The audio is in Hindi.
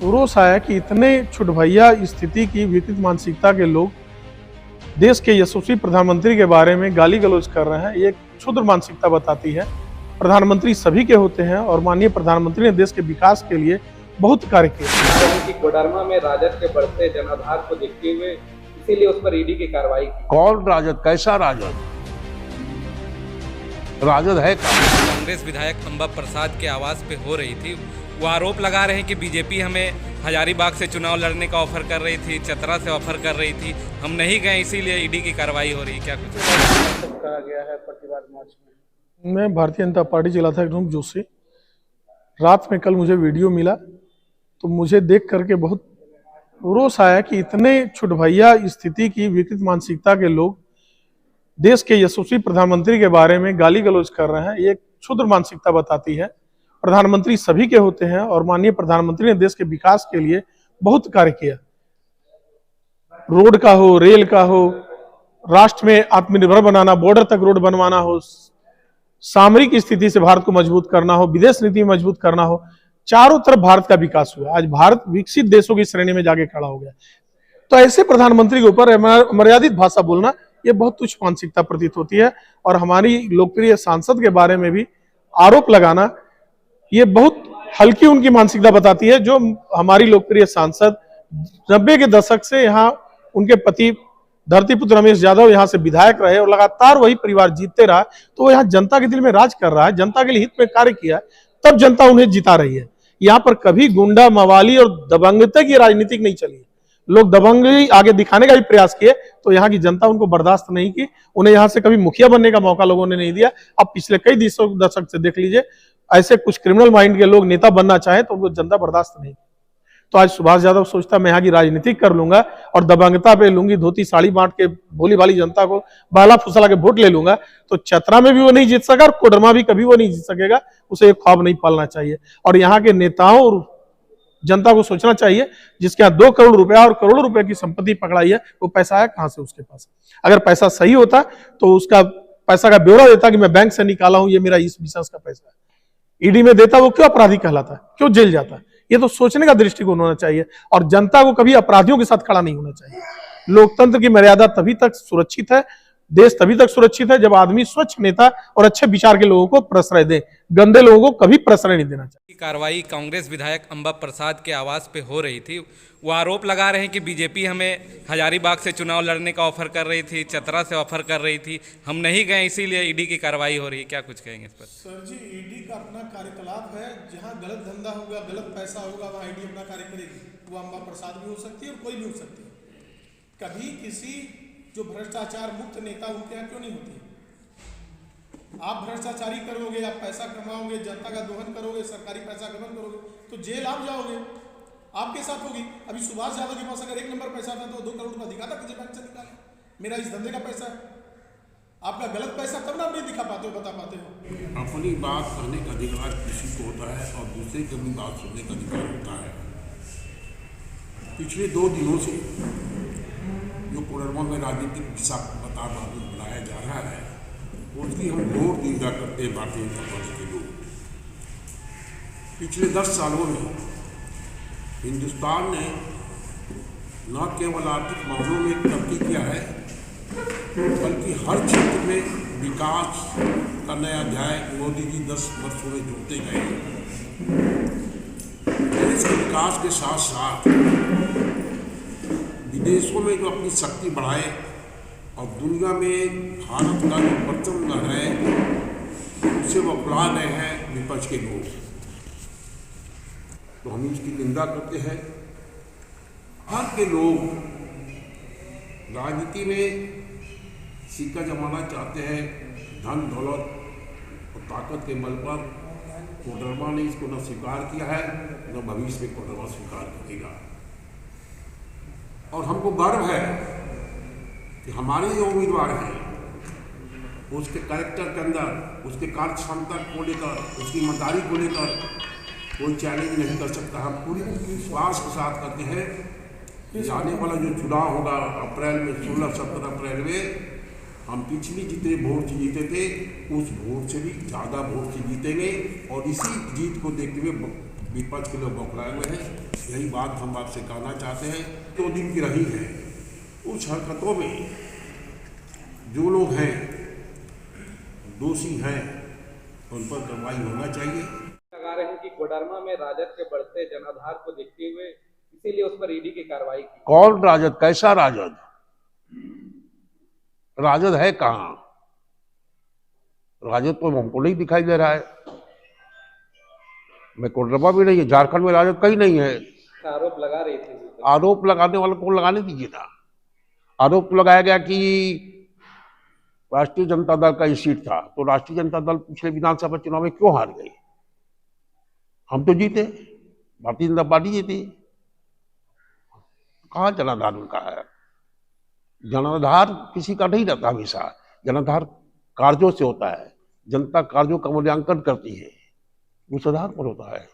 रोष आया कि इतने छुटभैया स्थिति की विकृत मानसिकता के लोग देश के यशस्वी प्रधानमंत्री के बारे में गाली गलौज कर रहे हैं। ये एक क्षुद्र मानसिकता बताती है। प्रधानमंत्री सभी के होते हैं और माननीय प्रधानमंत्री ने देश के विकास के लिए बहुत कार्य किया। कोडरमा में राजद के बढ़ते जनाधार को देखते हुए इसीलिए उस पर ईडी की कार्रवाई की। कौन राजद, कैसा राजद? राजद है कांग्रेस विधायक अंबा प्रसाद के आवास पे हो रही थी। वो आरोप लगा रहे हैं कि बीजेपी हमें हजारीबाग से चुनाव लड़ने का ऑफर कर रही थी, चतरा से ऑफर कर रही थी, हम नहीं गए, इसीलिए ईडी की कार्रवाई हो रही है। क्या कुछ कहा गया है प्रतिवाद मार्च में? मैं भारतीय जनता पार्टी जिलाध्यक्ष रूप जोशी। रात में कल मुझे वीडियो मिला तो मुझे देख करके बहुत रोष आया कि इतने छुटभैया स्थिति की विकृत मानसिकता के लोग देश के यशस्वी प्रधानमंत्री के बारे में गाली गलौज कर रहे हैं। ये एक क्षुद्र मानसिकता बताती है। प्रधानमंत्री सभी के होते हैं और माननीय प्रधानमंत्री ने देश के विकास के लिए बहुत कार्य किया। रोड का हो, रेल का हो, राष्ट्र में आत्मनिर्भर बनाना, बॉर्डर तक रोड बनवाना हो, सामरिक स्थिति से भारत को मजबूत करना हो, विदेश नीति मजबूत करना हो, चारों तरफ भारत का विकास हुआ। आज भारत विकसित देशों की श्रेणी में जाके खड़ा हो गया। तो ऐसे प्रधानमंत्री के ऊपर मर्यादित भाषा बोलना ये बहुत तुच्छ मानसिकता प्रतीत होती है। और हमारी लोकप्रिय सांसद के बारे में भी आरोप लगाना ये बहुत हल्की उनकी मानसिकता बताती है। जो हमारी लोकप्रिय सांसद 90 के दशक से यहाँ उनके पति धरतीपुत्र रमेश यादव यहाँ से विधायक रहे और लगातार वही परिवार जीतते रहा, तो वो यहाँ जनता के दिल में राज कर रहा है, जनता के लिए हित में कार्य किया, तब जनता उन्हें जिता रही है। यहाँ पर कभी गुंडा मवाली और दबंगता की राजनीतिक नहीं चली है। लोग दबंगई आगे दिखाने का भी प्रयास किए तो यहाँ की जनता उनको बर्दाश्त नहीं की। उन्हें यहाँ से कभी मुखिया बनने का मौका लोगों ने नहीं दिया। अब पिछले कई दशक से देख लीजिए, ऐसे कुछ क्रिमिनल माइंड के लोग नेता बनना चाहे तो उनको जनता बर्दाश्त नहीं। तो आज सुभाष यादव सोचता मैं यहाँ की राजनीति कर लूंगा और दबंगता पे लूंगी धोती साड़ी बांट के भोली भाली जनता को बहला फुसला के वोट ले लूंगा, तो चतरा में भी वो नहीं जीत सका और कोडरमा भी कभी वो नहीं जीत सकेगा। उसे एक ख्वाब नहीं पालना चाहिए। और यहाँ के नेताओं और जनता को सोचना चाहिए, जिसके यहाँ 2 करोड़ रुपया और करोड़ों रुपए की संपत्ति पकड़ाई है, वो पैसा आया कहां से उसके पास? अगर पैसा सही होता तो उसका पैसा का ब्यौरा देता कि मैं बैंक से निकाला हूं, ये मेरा इस बिजनेस का पैसा है। ईडी में देता, वो क्यों अपराधी कहलाता, क्यों जेल जाता? ये तो सोचने का दृष्टिकोण होना चाहिए। और जनता को कभी अपराधियों के साथ खड़ा नहीं होना चाहिए। लोकतंत्र की मर्यादा तभी तक सुरक्षित है, देश तभी तक सुरक्षित है जब आदमी स्वच्छ नेता और अच्छे विचार के लोगों को प्रश्रय दे। गंदे लोगों को कभी प्रश्रय नहीं देना चाहिए। कार्रवाई कांग्रेस विधायक अंबा प्रसाद के आवास पे हो रही थी। वो आरोप लगा रहे हैं कि बीजेपी हमें हजारीबाग से चुनाव लड़ने का ऑफर कर रही थी, चतरा से ऑफर कर रही थी, हम नहीं गए, इसीलिए ईडी की कार्रवाई हो रही है। क्या कुछ कहेंगे इस पर? सर जी, ईडी का अपना कार्यकलाप है। जहां गलत धंधा होगा, गलत पैसा होगा, वहां ईडी अपना कार्य करेगी। वो अंबा प्रसाद भी हो सकती है और कोई भी हो सकती है। कभी किसी जो भ्रष्टाचार मुक्त नेता उनके यहाँ क्यों नहीं होती? आप भ्रष्टाचारी करोगे, आप पैसा कमाओगे, जनता का दोहन करोगे, सरकारी पैसा गबन करोगे तो जेल आप जाओगे, आपके साथ होगी। अभी सुभाष यादव के पास अगर 1 नंबर पैसा था तो 2 करोड़ रुपया दिखाता कि बैंक से निकाला, मेरा इस धंधे का पैसा है। आपका गलत पैसा तब ना आप नहीं दिखा पाते हो, बता पाते हो। अपनी बात कहने का अधिकार किसी को होता है और दूसरे की अपनी बात सुनने का अधिकार होता है। पिछले 2 दिनों से जो कोडरमा में राजनीतिक दिशा बनाया जा रहा है, उसकी हम घोर निंदा करते हैं भारतीय जनता पार्टी के लोग। पिछले 10 सालों में हिंदुस्तान ने न केवल आर्थिक मामलों में तरक्की किया है, बल्कि हर क्षेत्र में विकास का नया अध्याय मोदी जी 10 वर्षों में जोड़ते गए। देश के विकास के साथ साथ विदेशों में जो अपनी शक्ति बढ़ाए और दुनिया में भारत का जो प्रचंड है उसे वो अपना रहे हैं विपक्ष के लोग, तो हम इसकी निंदा करते हैं। हर के लोग राजनीति में सिक्का जमाना चाहते हैं, धन दौलत और ताकत के बल पर। कोडरमा ने इसको न स्वीकार किया है, न भविष्य में कोडरमा स्वीकार करेगा। और हमको गर्व है कि हमारे जो उम्मीदवार हैं उसके कैरेक्टर के अंदर, उसके कार्य क्षमता को लेकर, उसकी ईमानदारी को लेकर कोई चैलेंज नहीं कर सकता। हम पूरी विश्वास के साथ करते हैं कि आने वाला जो चुनाव होगा अप्रैल में, 16-17 अप्रैल में, हम पिछली जितने वोट से जीते थे उस वोट से भी ज़्यादा वोट से जीतेंगे। और इसी जीत को देखते हुए विपक्ष के लोग बौखलाए हुए हैं। यही बात हम आपसे कहना चाहते हैं। 2 दिन की रही है, उस हरकतों में जो लोग हैं दोषी हैं उन पर कार्रवाई होना चाहिए। लगा रहे हैं कि कोडरमा में राजद के बढ़ते जनाधार को देखते हुए इसीलिए उस पर ईडी की कार्रवाई की। कौन राजद? कैसा राजद? राजद है कहाँ? राजद तो हमको नहीं दिखाई दे रहा है। मैं कोडरमा भी नहीं है, झारखंड में राजद कहीं नहीं है। आरोप लगा रही थी। आरोप लगाने वाले को लगाने दीजिए ना। आरोप लगाया गया कि राष्ट्रीय जनता दल का ही सीट था, तो राष्ट्रीय जनता दल पिछले विधानसभा चुनाव में क्यों हार गई? हम तो जीते, भारतीय जनता पार्टी जीती। कहाँ जनाधार उनका है? जनाधार किसी का नहीं रहता हमेशा। जनाधार कार्यों से होता है। जनता कार्यों का मूल्यांकन करती है, उस आधार पर होता है।